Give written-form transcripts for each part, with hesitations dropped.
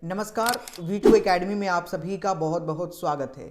नमस्कार, V2 academy में आप सभी का बहुत बहुत स्वागत है।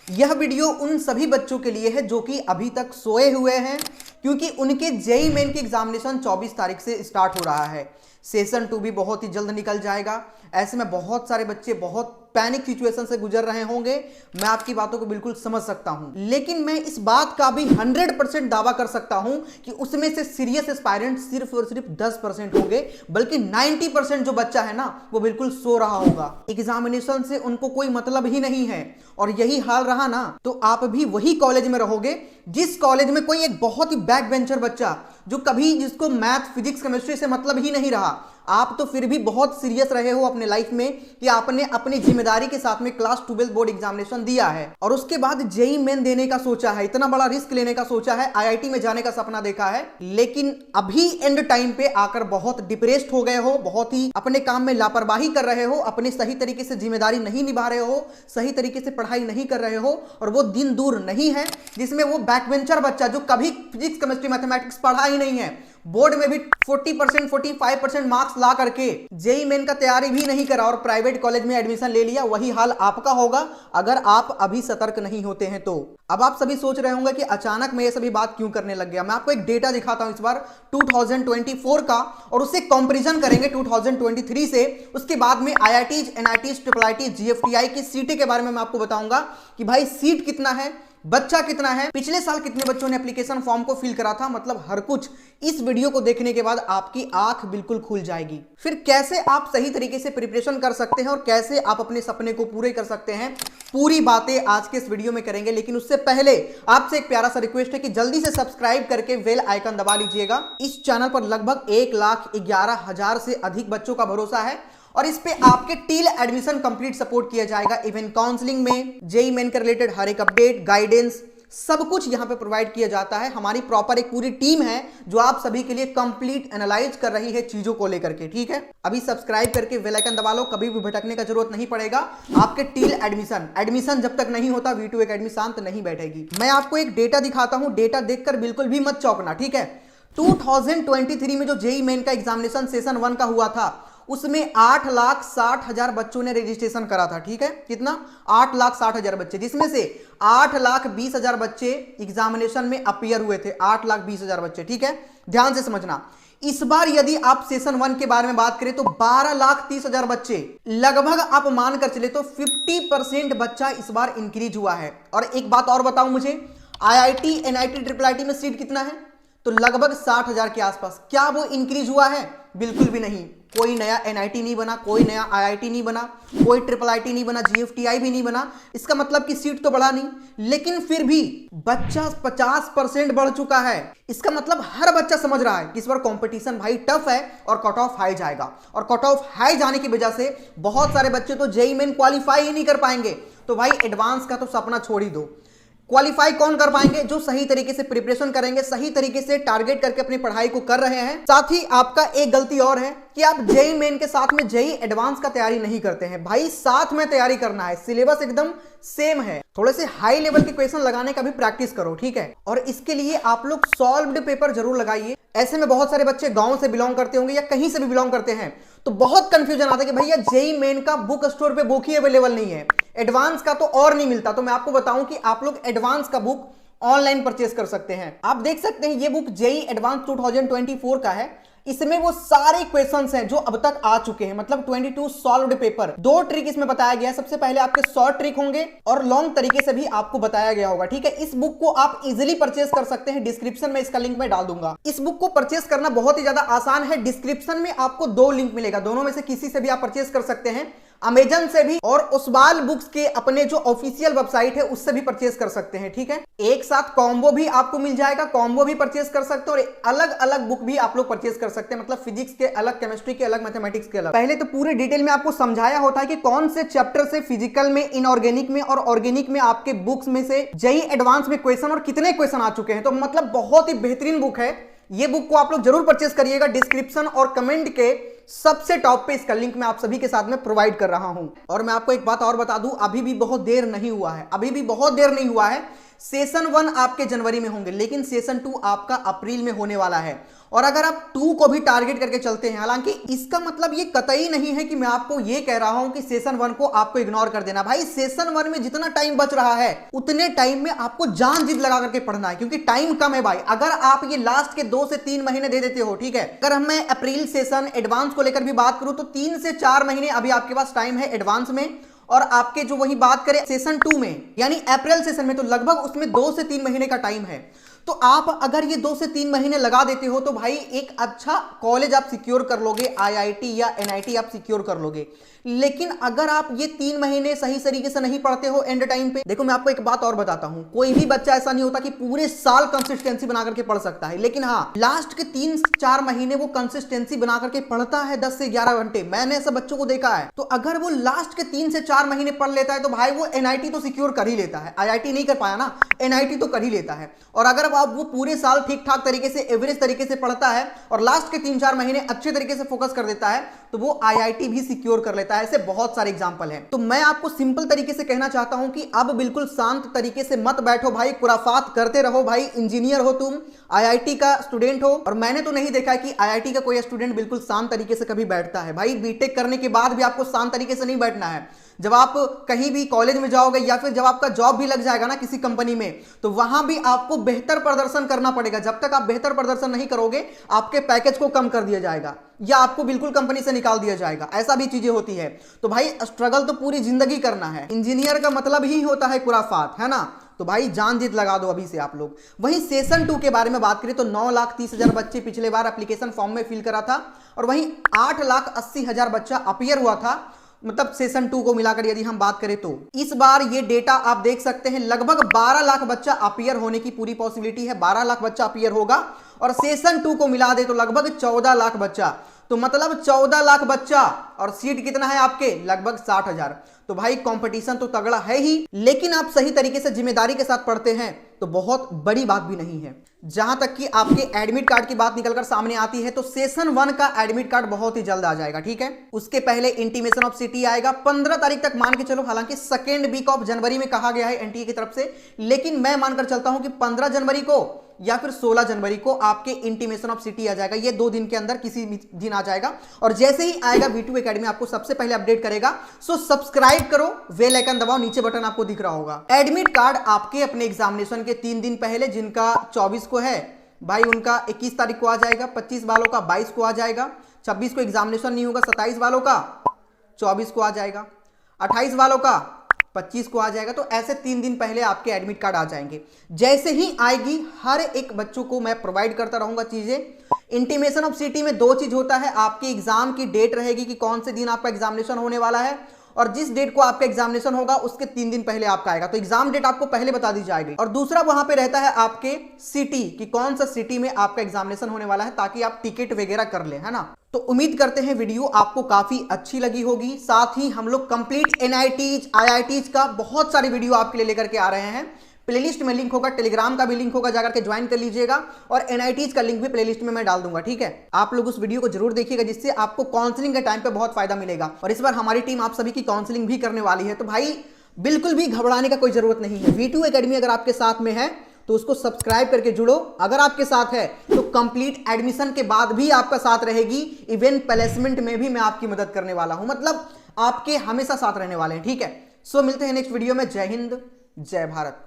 यह वीडियो उन सभी बच्चों के लिए है जो कि अभी तक सोए हुए हैं, क्योंकि उनके जेईई मेन की एग्जामिनेशन 24 तारीख से स्टार्ट हो रहा है। सेशन 2 भी बहुत ही जल्द निकल जाएगा। ऐसे में बहुत सारे बच्चे बहुत पैनिक सिचुएशन से गुजर रहे होंगे। मैं आपकी बातों को बिल्कुल समझ सकता हूं, लेकिन मैं इस बात का भी 100% दावा कर सकता हूं कि उसमें से सीरियस एस्पायरेंट सिर्फ और सिर्फ 10% होंगे, बल्कि 90% जो बच्चा है ना, वो बिल्कुल सो रहा होगा। एग्जामिनेशन से उनको कोई मतलब ही नहीं है। और यही हाल रहा ना, तो आप भी वही कॉलेज में रहोगे जिस कॉलेज में कोई एक बहुत ही बैक बेंचर बच्चा, जो कभी जिसको मैथ, फिजिक्स, केमिस्ट्री से मतलब ही नहीं रहा, आप तो फिर भी बहुत सीरियस रहे हो अपने लाइफ में कि आपने अपनी जिम्मेदारी के साथ में क्लास 12 बोर्ड एग्जामिनेशन दिया है और उसके बाद जेईई मेन देने का सोचा है, इतना बड़ा रिस्क लेने का सोचा है, आईआईटी में जाने का सपना देखा है, लेकिन अभी एंड टाइम पे आकर बहुत डिप्रेस्ड हो गए हो, बहुत ही अपने काम में लापरवाही कर रहे हो, अपने सही तरीके से जिम्मेदारी नहीं निभा रहे हो, सही तरीके से पढ़ाई नहीं कर रहे हो। और वो दिन दूर नहीं है जिसमें वो बैकबेंचर बच्चा जो कभी फिजिक्स, केमिस्ट्री, मैथमेटिक्स पढ़ा ही नहीं है, बोर्ड में भी 40%, 45% मार्क्स ला करके जेईई मेन का तैयारी भी नहीं करा और प्राइवेट कॉलेज में एडमिशन ले लिया, वही हाल आपका होगा अगर आप अभी सतर्क नहीं होते हैं तो। अब आप सभी सोच रहे होंगे कि अचानक मैं ये सभी बात क्यों करने लग गया। मैं आपको एक डेटा दिखाता हूं इस बार 2024 का, और उससे कंपैरिजन करेंगे 2023 से। उसके बाद में IITs, NITs, triple IT, GFTI की सीटें के बारे में मैं आपको बताऊंगा कि भाई सीट कितना है, बच्चा कितना है, पिछले साल कितने बच्चों ने एप्लीकेशन फॉर्म को फिल करा था, मतलब हर कुछ इस वीडियो को देखने के बाद आपकी आंख बिल्कुल खुल जाएगी। फिर कैसे आप सही तरीके से प्रिपरेशन कर सकते हैं और कैसे आप अपने सपने को पूरे कर सकते हैं, पूरी बातें आज के इस वीडियो में करेंगे। लेकिन उससे पहले आपसे एक प्यारा सा रिक्वेस्ट है कि जल्दी से सब्सक्राइब करके बेल आइकन दबा लीजिएगा। इस चैनल पर लगभग 1,11,000 से अधिक बच्चों का भरोसा है और इस पे आपके टील एडमिशन कंप्लीट सपोर्ट किया जाएगा। इवन काउंसलिंग में जेईई मेन के रिलेटेड हर एक अपडेट, गाइडेंस, सब कुछ यहां पे प्रोवाइड किया जाता है। हमारी प्रॉपर एक पूरी टीम है जो आप सभी के लिए कंप्लीट एनालाइज कर रही है चीजों को लेकर के, ठीक है। अभी सब्सक्राइब करके बेल आइकन दबा लो, कभी भी भटकने का जरूरत नहीं पड़ेगा। आपके टील एडमिशन जब तक नहीं होता, V2 एकेडमी शांत नहीं बैठेगी। मैं आपको एक डेटा दिखाता हूं, डेटा देखकर बिल्कुल भी मत चौंकना, ठीक है। 2023 में जो जेईई मेन का एग्जामिनेशन सेशन 1 का हुआ था, उसमें 8,60,000 बच्चों ने रजिस्ट्रेशन करा था, ठीक है। कितना? 8,60,000 बच्चे, जिसमें से 8,20,000 बच्चे एग्जामिनेशन में अपीयर हुए थे। 8,20,000 बच्चे, ठीक है। ध्यान से समझना, इस बार यदि आप सेशन 1 के बारे में बात करें तो 12,30,000 बच्चे, लगभग आप मानकर चले तो 50% बच्चा इस बार इंक्रीज हुआ है। और एक बात और बताऊं मुझे, आईआईटी, एनआईटी, ट्रिपल आईटी में सीट कितना है? तो लगभग 60,000 के आसपास। क्या वो इंक्रीज हुआ है? बिल्कुल भी नहीं। कोई नया एनआईटी नहीं बना, कोई नया आईआईटी नहीं बना, कोई ट्रिपल आईटी नहीं बना, जीएफटीआई भी नहीं बना। इसका मतलब कि सीट तो बढ़ा नहीं, लेकिन फिर भी बच्चा 50% बढ़ चुका है। इसका मतलब हर बच्चा समझ रहा है कि इस बार कंपटीशन भाई टफ है और कट ऑफ हाई जाएगा। और कट ऑफ हाई जाने की वजह से बहुत सारे बच्चे तो जेईई मेन क्वालिफाई ही नहीं कर पाएंगे। तो भाई एडवांस का तो सपना छोड़ ही दो। क्वालिफाई कौन कर पाएंगे? जो सही तरीके से प्रिपरेशन करेंगे, सही तरीके से टारगेट करके अपनी पढ़ाई को कर रहे हैं। साथ ही आपका एक गलती और है कि आप जेईई मेन के साथ में जेईई एडवांस का तैयारी नहीं करते हैं। भाई साथ में तैयारी करना है, सिलेबस एकदम सेम है। थोड़े से हाई लेवल के क्वेश्चन लगाने का भी प्रैक्टिस करो, ठीक है। और इसके लिए आप लोग सॉल्व्ड पेपर जरूर लगाइए। ऐसे में बहुत सारे बच्चे गांव से बिलोंग करते होंगे या कहीं से भी बिलोंग करते हैं, तो बहुत कंफ्यूजन आता है कि भैया जेईई मेन का बुक स्टोर पे बुक ही अवेलेबल नहीं है, एडवांस का तो और नहीं मिलता। तो मैं आपको बताऊं कि आप लोग एडवांस का बुक ऑनलाइन परचेस कर सकते हैं। आप देख सकते हैं ये बुक जेईई एडवांस 2024 का है। इसमें वो सारे क्वेश्चंस हैं जो अब तक आ चुके हैं, मतलब 22 सॉल्व्ड पेपर। 2 ट्रिक इसमें बताया गया है। सबसे पहले आपके शॉर्ट ट्रिक होंगे और लॉन्ग तरीके से भी आपको बताया गया होगा, ठीक है। इस बुक को आप इजीली परचेस कर सकते हैं। डिस्क्रिप्शन में इसका लिंक मैं डाल दूंगा। इस बुक को परचेस करना बहुत ही ज्यादा आसान है। डिस्क्रिप्शन में आपको 2 लिंक मिलेगा, दोनों में से किसी से भी आप परचेस कर सकते हैं, अमेजन से भी और उस्बाल बुक्स के अपने जो ऑफिशियल वेबसाइट है उससे भी परचेस कर सकते हैं, ठीक है। एक साथ कॉम्बो भी आपको मिल जाएगा, कॉम्बो भी परचेस कर सकते हैं और अलग अलग बुक भी आप लोग परचेस कर सकते हैं, मतलब फिजिक्स के अलग, केमिस्ट्री के अलग, मैथमेटिक्स के अलग। पहले तो पूरे डिटेल में आपको समझाया होता है कि कौन से चैप्टर से फिजिकल में, इनऑर्गेनिक में और ऑर्गेनिक में आपके बुक्स में से जेईई एडवांस में क्वेश्चन और कितने क्वेश्चन आ चुके हैं। तो मतलब बहुत ही बेहतरीन बुक है। ये बुक को आप लोग जरूर परचेस करिएगा। डिस्क्रिप्शन और कमेंट के सबसे टॉप पे इसका लिंक मैं आप सभी के साथ में प्रोवाइड कर रहा हूं। और मैं आपको एक बात और बता दूं, अभी भी बहुत देर नहीं हुआ है, अभी भी बहुत देर नहीं हुआ है। सेशन 1 आपके जनवरी में होंगे, लेकिन सेशन 2 आपका अप्रैल में होने वाला है। और अगर आप 2 को भी टारगेट करके चलते हैं, हालांकि इसका मतलब ये कतई नहीं है कि मैं आपको ये कह रहा हूं कि सेशन 1 को आपको इग्नोर कर देना। भाई सेशन 1 में जितना टाइम बच रहा है उतने टाइम में आपको जान जीत लगा करके पढ़ना है, क्योंकि टाइम कम है भाई। अगर आप ये लास्ट के 2 से 3 महीने दे देते हो, ठीक है, अगर मैं अप्रैल सेशन एडवांस को लेकर भी बात करूं तो 3 से 4 महीने अभी आपके पास टाइम है एडवांस में। और आपके जो वही बात करें सेशन 2 में यानी अप्रैल सेशन में, तो लगभग उसमें 2 से 3 महीने का टाइम है। तो आप अगर ये 2 से 3 महीने लगा देते हो तो भाई एक अच्छा कॉलेज आप सिक्योर कर लोगे, आईआईटी या एनआईटी आप सिक्योर कर लोगे। लेकिन अगर आप ये 3 महीने सही तरीके से नहीं पढ़ते हो एंड टाइम पे, देखो मैं आपको एक बात और बताता हूं, कोई भी बच्चा ऐसा नहीं होता कि पूरे साल कंसिस्टेंसी बना करके पढ़ सकता है, लेकिन हाँ लास्ट के 3-4 महीने वो कंसिस्टेंसी बना करके पढ़ता है 10 से 11 घंटे। मैंने ऐसे बच्चों को देखा है। तो अगर वो लास्ट के 3 से 4 महीने पढ़ लेता है तो भाई वो एनआईटी तो सिक्योर कर ही लेता है। आईआईटी नहीं कर पाया ना, एनआईटी तो कर ही लेता है। और अगर आप वो पूरे साल ठीक ठाक तरीके से एवरेज तरीके से पढ़ता है और लास्ट के 3-4 महीने अच्छे तरीके से फोकस कर देता है तो वो आईआईटी भी सिक्योर कर लेता है। ऐसे बहुत सारे एग्जांपल हैं। तो मैं आपको सिंपल तरीके से कहना चाहता हूं कि अब बिल्कुल शांत तरीके से मत बैठो भाई, खुराफात करते रहो भाई। इंजीनियर हो तुम, आईआईटी का स्टूडेंट हो, और मैंने तो नहीं देखा कि आईआईटी का कोई स्टूडेंट बिल्कुल शांत तरीके से कभी बैठता है। भाई बीटेक करने के बाद भी आपको शांत तरीके से नहीं बैठना है। जब आप कहीं भी कॉलेज में जाओगे या फिर जब आपका जॉब भी लग जाएगा ना किसी कंपनी में, तो वहां भी आपको बेहतर प्रदर्शन करना पड़ेगा। जब तक आप बेहतर प्रदर्शन नहीं करोगे आपके पैकेज को कम कर दिया जाएगा या आपको बिल्कुल कंपनी से निकाल दिया जाएगा। ऐसा भी चीजें होती है। तो भाई स्ट्रगल तो पूरी जिंदगी करना है। इंजीनियर का मतलब ही होता है खुराफात, है ना। तो भाई जान जीत लगा दो अभी से आप लोग। वहीं सेशन 2 के बारे में बात करें तो 9,30,000 बच्चे पिछले बार एप्लीकेशन फॉर्म में फिल करा था और वहीं 8,80,000 बच्चा अपीयर हुआ था, मतलब सेशन 2 को मिलाकर यदि हम बात करें तो। इस बार ये डेटा आप देख सकते हैं, लगभग 12 लाख बच्चा अपीयर होने की पूरी पॉसिबिलिटी है। 12 लाख बच्चा अपीयर होगा और सेशन 2 को मिला दे तो लगभग 14 लाख बच्चा। तो मतलब 14 लाख बच्चा और सीट कितना है आपके, लगभग 60,000। तो भाई कंपटीशन तो तगड़ा है ही, लेकिन आप सही तरीके से जिम्मेदारी के साथ पढ़ते हैं तो बहुत बड़ी बात भी नहीं है। जहां तक कि आपके एडमिट कार्ड की बात निकलकर सामने आती है तो सेशन 1 का एडमिट कार्ड बहुत ही जल्द आ जाएगा, ठीक है। उसके पहले इंटीमेशन ऑफ सिटी आएगा 15 तारीख तक मान के चलो। हालांकि सेकेंड वीक ऑफ जनवरी में कहा गया है एनटीए की तरफ से, लेकिन मैं मानकर चलता हूं कि 15 जनवरी को या फिर 16 जनवरी को आपके इंटीमेशन ऑफ सिटी आ जाएगा। ये 2 दिन के अंदर किसी भी दिन आ जाएगा और जैसे ही आएगा V2 एकेडमी आपको सबसे पहले अपडेट करेगा। सो सब्सक्राइब करो, बेल आइकन दबाओ, नीचे बटन आपको दिख रहा होगा। एडमिट कार्ड आपके अपने एग्जामिनेशन के 3 दिन पहले, जिनका 24 को है भाई उनका 21 तारीख को आ जाएगा, 25 वालों का 22 को आ जाएगा, 26 को एग्जामिनेशन नहीं होगा, 27 वालों का 24 को आ जाएगा, 28 वालों का 25 को आ जाएगा। तो ऐसे 3 दिन पहले आपके एडमिट कार्ड आ जाएंगे। जैसे ही आएगी हर एक बच्चों को मैं प्रोवाइड करता रहूंगा चीजें। इंटीमेशन ऑफ सिटी में 2 चीज होता है, आपके एग्जाम की डेट रहेगी कि कौन से दिन आपका एग्जामिनेशन होने वाला है, और जिस डेट को आपका एग्जामिनेशन होगा उसके 3 दिन पहले आपका आएगा। तो एग्जाम डेट आपको पहले बता दी जाएगी। और दूसरा वहां पे रहता है आपके सिटी कि कौन सा सिटी में आपका एग्जामिनेशन होने वाला है, ताकि आप टिकट वगैरह कर ले, है ना। तो उम्मीद करते हैं वीडियो आपको काफी अच्छी लगी होगी। साथ ही हम लोग कंप्लीट एनआईटीज आईआईटीज का बहुत सारे वीडियो आपके लिए लेकर के आ रहे हैं। प्लेलिस्ट में लिंक होगा, टेलीग्राम का भी लिंक होगा, जाकर के ज्वाइन कर लीजिएगा, और एनआईटीज का लिंक भी प्लेलिस्ट में मैं डाल दूंगा, ठीक है। आप लोग उस वीडियो को जरूर देखिएगा, जिससे आपको काउंसलिंग के टाइम पे बहुत फायदा मिलेगा। और इस बार हमारी टीम आप सभी की काउंसलिंग भी करने वाली है, तो भाई बिल्कुल भी घबराने का कोई जरूरत नहीं है। V2 एकेडमी अगर आपके साथ में है तो उसको सब्सक्राइब करके जुड़ो। अगर आपके साथ है तो कंप्लीट एडमिशन के बाद भी आपका साथ रहेगी। इवेंट प्लेसमेंट में भी मैं आपकी मदद करने वाला हूं, मतलब आपके हमेशा साथ रहने वाले हैं, ठीक है। सो मिलते हैं नेक्स्ट वीडियो में। जय हिंद, जय भारत।